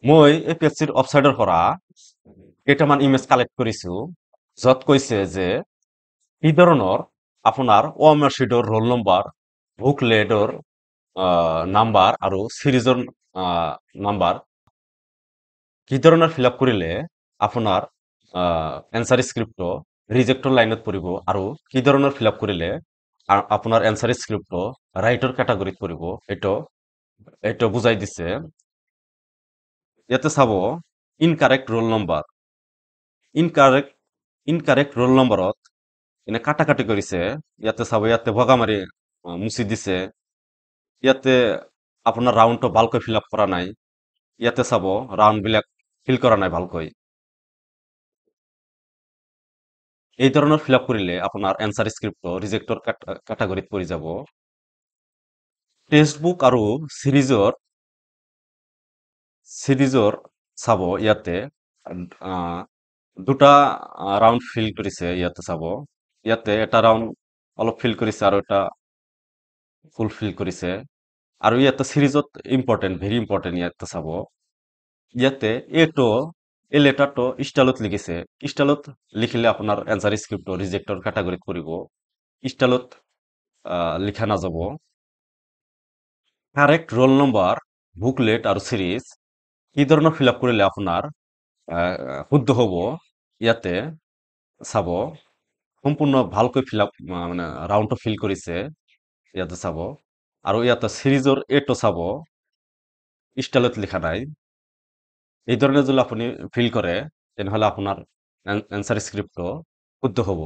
মই এপিএসসিৰ ৱেবছাইটৰ পৰা কেইটামান ইমেজ কালেক্ট কৰিছো য'ত কৈছে যে কি ধৰণৰ আপোনাৰ ওএমআৰ ৰোল নম্বৰ বুকলেটৰ নাম্বাৰ আৰু সিৰিজৰ নাম্বাৰ কি ধৰণৰ ফিল আপ কৰিলে আপোনাৰ এনসাৰ স্ক্ৰিপ্টটো ৰিজেক্টৰ লাইনত পৰিব আৰু কি ধৰণৰ ফিল আপ কৰিলে আপোনাৰ এনসাৰ স্ক্ৰিপ্টটো ৰাইটৰ কেটাগৰীত পৰিব এইটো বুজাই দিছে ইয়াতে চাব incorrect roll number incorrect roll নম্বৰত এনে কাটাকাটি কৰিছে ইয়াতে চাব ইয়াতে ভগা মাৰি মুছি দিছে ইয়াতে আপোনাৰ ৰাউণ্ডটো ভালকৈ ফিল আপ কৰা নাই ইয়াতে চাব ৰাউণ্ডবিলাক ফিল কৰা নাই ভালকৈ এই ধৰণৰ ফিল আপ কৰিলে আপোনাৰ এনসাৰ স্ক্ৰিপ্টটো ৰিজেক্টৰ কেটাগৰীত পৰি যাব টেক্সট বুক আৰু সিৰিজৰ চাব ইয়াতে আহ, দুটা ৰাউণ্ড ফিল কৰিছে ইয়াতে চাব ইয়াতে এটা ৰাউণ্ড অলপ ফিল কৰিছে আৰু এটা ফুল ফিল কৰিছে আৰু ইয়াতে সিৰিজত ইম্পৰ্টেণ্ট ভেৰি ইম্পৰ্টেণ্ট ইয়াতে চাব ইয়াতে এই লেটাৰটো ষ্টাইলত লিখিছে ষ্টাইলত লিখিলে আপোনাৰ এনসাৰ স্ক্ৰিপ্টটো ৰিজেক্টৰ কেটাগৰীত পৰিব ষ্টাইলত লিখা নাযাব কাৰেক্ট ৰোল নম্বৰ বুকলেট আৰু সিৰিজ কি ধৰণৰ ফিল আপ কৰিলে আপোনাৰ শুদ্ধ হ'ব ইয়াতে চাব সম্পূৰ্ণ ভালকৈ ফিল আপ মানে ৰাউণ্ডটো ফিল কৰিছে ইয়াতে চাব আৰু ইয়াতে সিৰিজৰ এইটো চাব ষ্টাইলত লিখা নাই এই ধৰণে যদি আপুনি ফিল কৰে তেনেহ'লে আপোনাৰ এনসাৰ স্ক্ৰিপ্টটো শুদ্ধ হ'ব